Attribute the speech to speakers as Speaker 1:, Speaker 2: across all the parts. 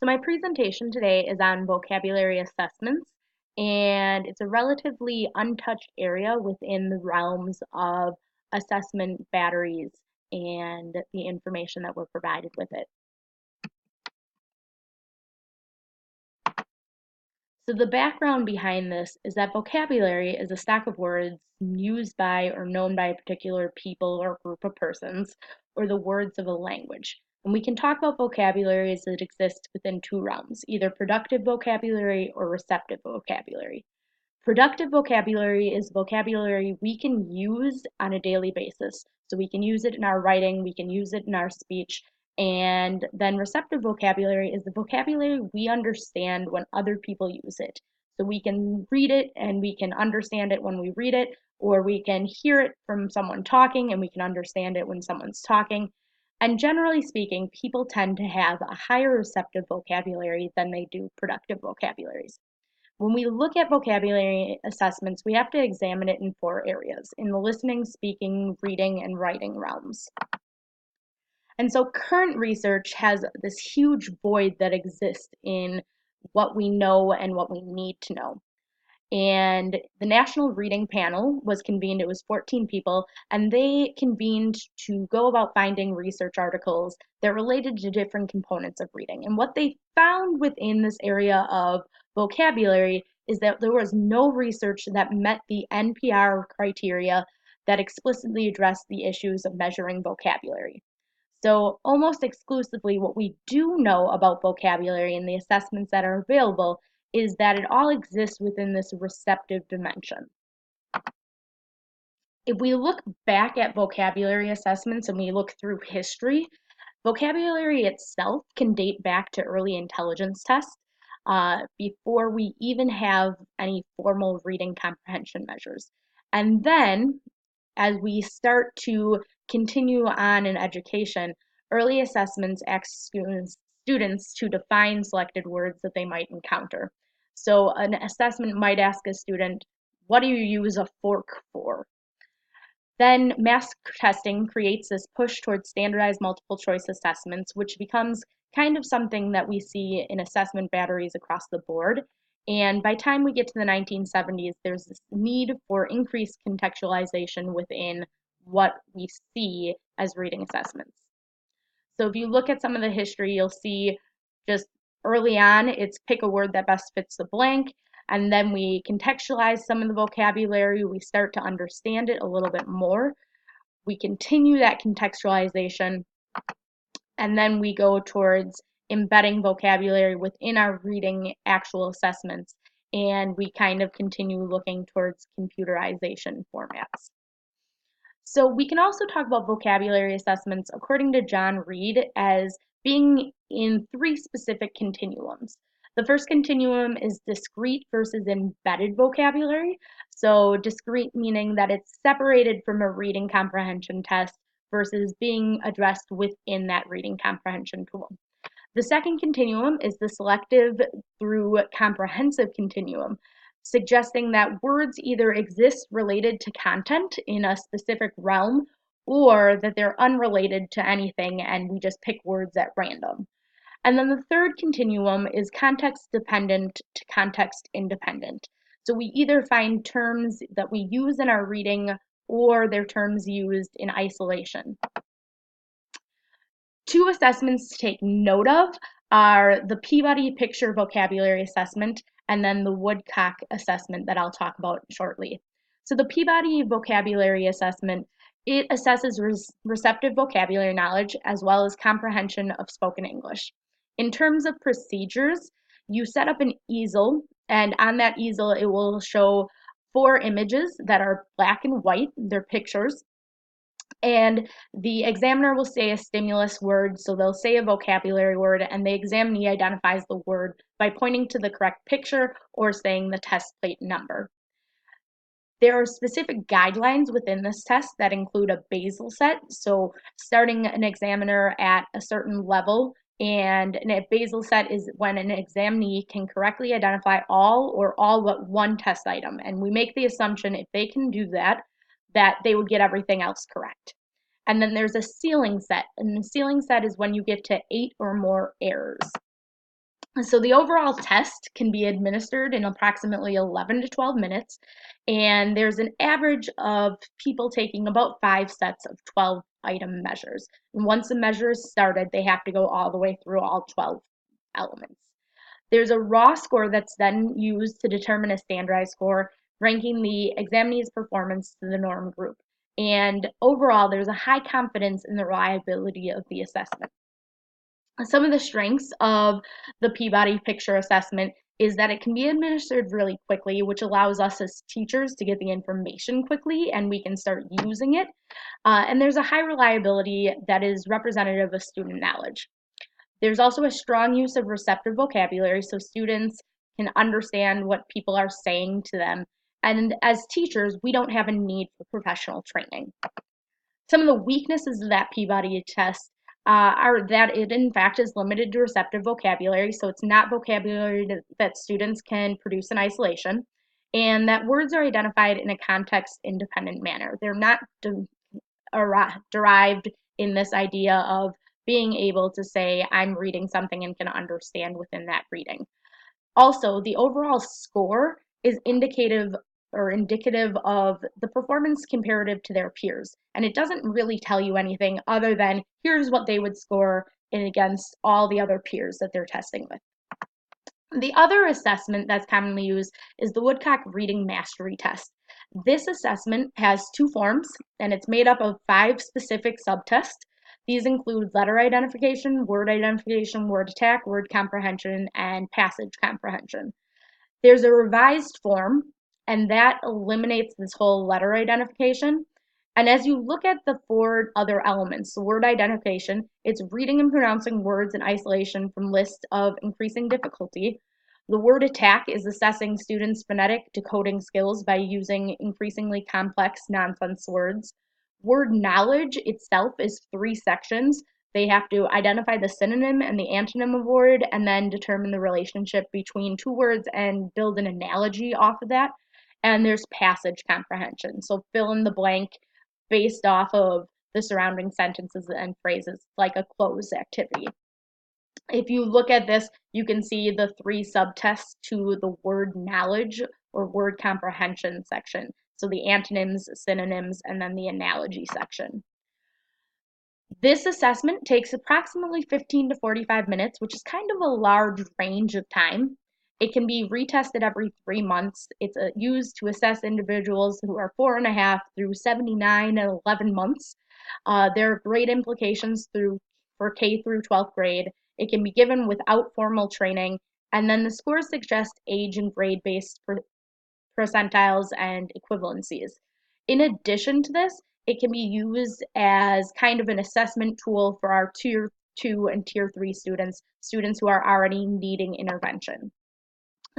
Speaker 1: So my presentation today is on vocabulary assessments, and it's a relatively untouched area within the realms of assessment batteries and the information that we're provided with it. So the background behind this is that vocabulary is a stack of words used by or known by a particular people or group of persons, or the words of a language. And we can talk about vocabularies that exist within two realms, either productive vocabulary or receptive vocabulary. Productive vocabulary is vocabulary we can use on a daily basis. So we can use it in our writing, we can use it in our speech, and then receptive vocabulary is the vocabulary we understand when other people use it. So we can read it and we can understand it when we read it, or we can hear it from someone talking and we can understand it when someone's talking. And generally speaking, people tend to have a higher receptive vocabulary than they do productive vocabularies. When we look at vocabulary assessments, we have to examine it in four areas, in the listening, speaking, reading, and writing realms. And so current research has this huge void that exists in what we know and what we need to know. And the National Reading Panel was convened, it was 14 people, and they convened to go about finding research articles that related to different components of reading. And what they found within this area of vocabulary is that there was no research that met the NPR criteria that explicitly addressed the issues of measuring vocabulary. So almost exclusively what we do know about vocabulary and the assessments that are available is that it all exists within this receptive dimension. If we look back at vocabulary assessments and we look through history, vocabulary itself can date back to early intelligence tests before we even have any formal reading comprehension measures. And then as we start to continue on in education, early assessments ask students to define selected words that they might encounter. So an assessment might ask a student, what do you use a fork for? Then mass testing creates this push towards standardized multiple choice assessments, which becomes kind of something that we see in assessment batteries across the board. And by the time we get to the 1970s, there's this need for increased contextualization within what we see as reading assessments. So if you look at some of the history, you'll see just early on, it's pick a word that best fits the blank. And then we contextualize some of the vocabulary. We start to understand it a little bit more. We continue that contextualization. And then we go towards embedding vocabulary within our reading actual assessments. And we kind of continue looking towards computerization formats. So we can also talk about vocabulary assessments, according to John Reed, as being in three specific continuums. The first continuum is discrete versus embedded vocabulary. So discrete meaning that it's separated from a reading comprehension test versus being addressed within that reading comprehension tool. The second continuum is the selective through comprehensive continuum, suggesting that words either exist related to content in a specific realm or that they're unrelated to anything and we just pick words at random. And then the third continuum is context dependent to context independent. So we either find terms that we use in our reading or they're terms used in isolation. Two assessments to take note of are the Peabody Picture Vocabulary Assessment and then the Woodcock Assessment that I'll talk about shortly. So the Peabody Vocabulary Assessment, it assesses receptive vocabulary knowledge as well as comprehension of spoken English. In terms of procedures, you set up an easel, and on that easel it will show 4 images that are black and white, they're pictures. And the examiner will say a stimulus word, so they'll say a vocabulary word, and the examinee identifies the word by pointing to the correct picture or saying the test plate number. There are specific guidelines within this test that include a basal set, so starting an examiner at a certain level, and a basal set is when an examinee can correctly identify all or all but one test item, and we make the assumption if they can do that, that they would get everything else correct. And then there's a ceiling set, and the ceiling set is when you get to 8 or more errors. So the overall test can be administered in approximately 11 to 12 minutes, and there's an average of people taking about 5 sets of 12 item measures. And once the measure is started, they have to go all the way through all 12 elements. There's a raw score that's then used to determine a standardized score, ranking the examinee's performance to the norm group. And overall, there's a high confidence in the reliability of the assessment. Some of the strengths of the Peabody Picture Assessment is that it can be administered really quickly, which allows us as teachers to get the information quickly and we can start using it. And there's a high reliability that is representative of student knowledge. There's also a strong use of receptive vocabulary so students can understand what people are saying to them. And as teachers, we don't have a need for professional training. Some of the weaknesses of that Peabody test are that it, in fact, is limited to receptive vocabulary, so it's not vocabulary that students can produce in isolation, and that words are identified in a context-independent manner. They're not derived in this idea of being able to say, I'm reading something and can understand within that reading. Also, the overall score is indicative of the performance comparative to their peers. And it doesn't really tell you anything other than here's what they would score in against all the other peers that they're testing with. The other assessment that's commonly used is the Woodcock Reading Mastery Test. This assessment has 2 forms, and it's made up of 5 specific subtests. These include letter identification, word attack, word comprehension, and passage comprehension. There's a revised form, and that eliminates this whole letter identification. And as you look at the 4 other elements, the word identification, it's reading and pronouncing words in isolation from lists of increasing difficulty. The word attack is assessing students' phonetic decoding skills by using increasingly complex nonsense words. Word knowledge itself is 3 sections. They have to identify the synonym and the antonym of a word and then determine the relationship between 2 words and build an analogy off of that. And there's passage comprehension. So fill in the blank based off of the surrounding sentences and phrases, like a close activity. If you look at this, you can see the 3 subtests to the word knowledge or word comprehension section. So the antonyms, synonyms, and then the analogy section. This assessment takes approximately 15 to 45 minutes, which is kind of a large range of time. It can be retested every 3 months. It's used to assess individuals who are 4.5 through 79 and 11 months. There are grade implications for K through 12th grade. It can be given without formal training, and then the scores suggest age and grade-based percentiles and equivalencies. In addition to this, it can be used as kind of an assessment tool for our Tier 2 and Tier 3 students who are already needing intervention.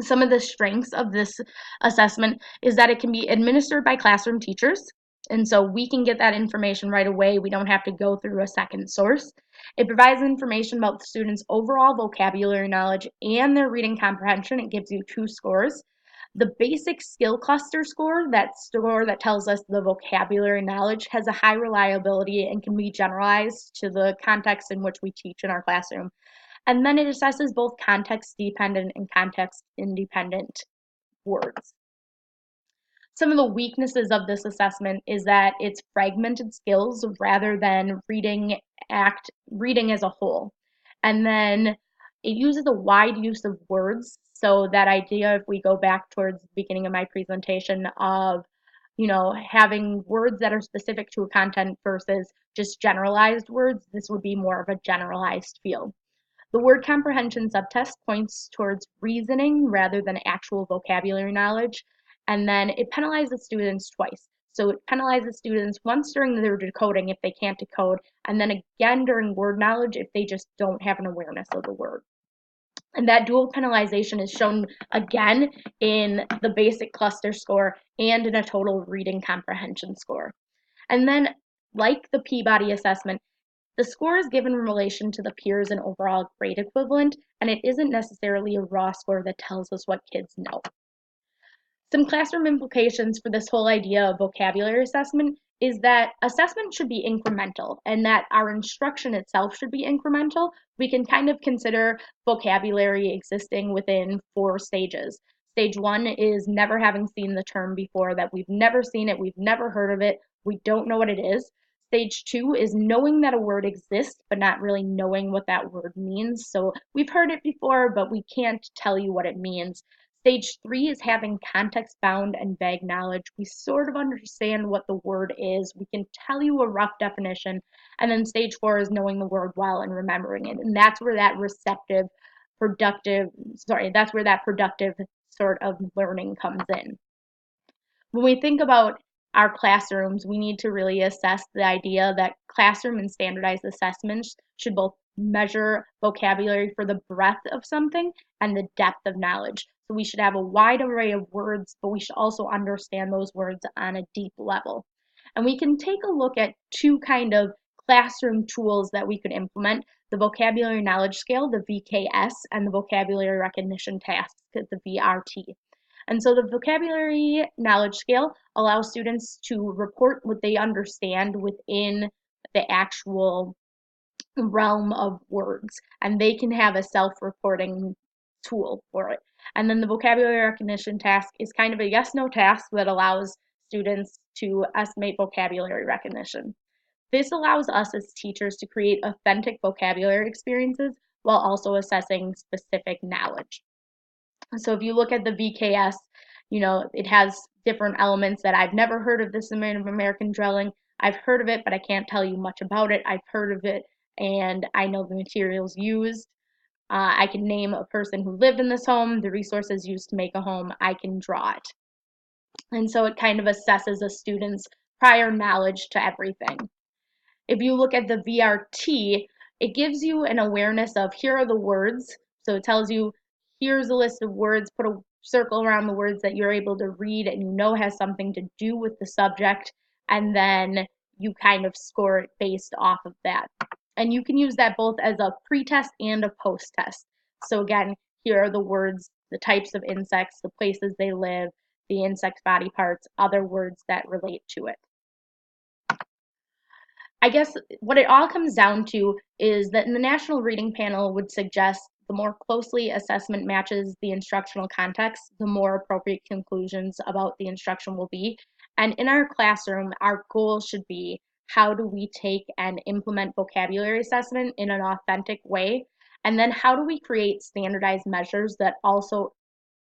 Speaker 1: Some of the strengths of this assessment is that it can be administered by classroom teachers, and so we can get that information right away. We don't have to go through a second source. It provides information about the students' overall vocabulary knowledge and their reading comprehension. It gives you 2 scores. The basic skill cluster score, that score that tells us the vocabulary knowledge, has a high reliability and can be generalized to the context in which we teach in our classroom. And then it assesses both context-dependent and context-independent words. Some of the weaknesses of this assessment is that it's fragmented skills rather than reading as a whole. And then it uses a wide use of words. So that idea, if we go back towards the beginning of my presentation of, having words that are specific to a content versus just generalized words, this would be more of a generalized field. The word comprehension subtest points towards reasoning rather than actual vocabulary knowledge, and then it penalizes students twice. So it penalizes students once during their decoding if they can't decode, and then again during word knowledge if they just don't have an awareness of the word. And that dual penalization is shown again in the basic cluster score and in a total reading comprehension score. And then, like the Peabody assessment, the score is given in relation to the peers and overall grade equivalent, and it isn't necessarily a raw score that tells us what kids know. Some classroom implications for this whole idea of vocabulary assessment is that assessment should be incremental and that our instruction itself should be incremental. We can kind of consider vocabulary existing within 4 stages. Stage 1 is never having seen the term before, that we've never seen it, we've never heard of it, we don't know what it is. Stage 2 is knowing that a word exists, but not really knowing what that word means. So we've heard it before, but we can't tell you what it means. Stage 3 is having context-bound and vague knowledge. We sort of understand what the word is. We can tell you a rough definition. And then stage 4 is knowing the word well and remembering it. And that's where that that's where that productive sort of learning comes in. When we think about our classrooms, we need to really assess the idea that classroom and standardized assessments should both measure vocabulary for the breadth of something and the depth of knowledge. So we should have a wide array of words, but we should also understand those words on a deep level. And we can take a look at 2 kind of classroom tools that we could implement: the vocabulary knowledge scale, the VKS, and the vocabulary recognition task, the VRT. And so the vocabulary knowledge scale allows students to report what they understand within the actual realm of words, and they can have a self-reporting tool for it. And then the vocabulary recognition task is kind of a yes-no task that allows students to estimate vocabulary recognition. This allows us as teachers to create authentic vocabulary experiences while also assessing specific knowledge. So if you look at the VKS, it has different elements that I've never heard of this Native American dwelling. I've heard of it, but I can't tell you much about it. I've heard of it and I know the materials used. I can name a person who lived in this home, the resources used to make a home. I can draw it. And so it kind of assesses a student's prior knowledge to everything. If you look at the VRT, it gives you an awareness of here are the words. So it tells you here's a list of words, put a circle around the words that you're able to read and you know has something to do with the subject, and then you kind of score it based off of that. And you can use that both as a pre-test and a post-test. So again, here are the words, the types of insects, the places they live, the insect body parts, other words that relate to it. I guess what it all comes down to is that the National Reading Panel would suggest the more closely assessment matches the instructional context, the more appropriate conclusions about the instruction will be. And in our classroom, our goal should be, how do we take and implement vocabulary assessment in an authentic way? And then how do we create standardized measures that also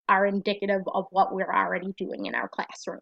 Speaker 1: are indicative of what we're already doing in our classroom?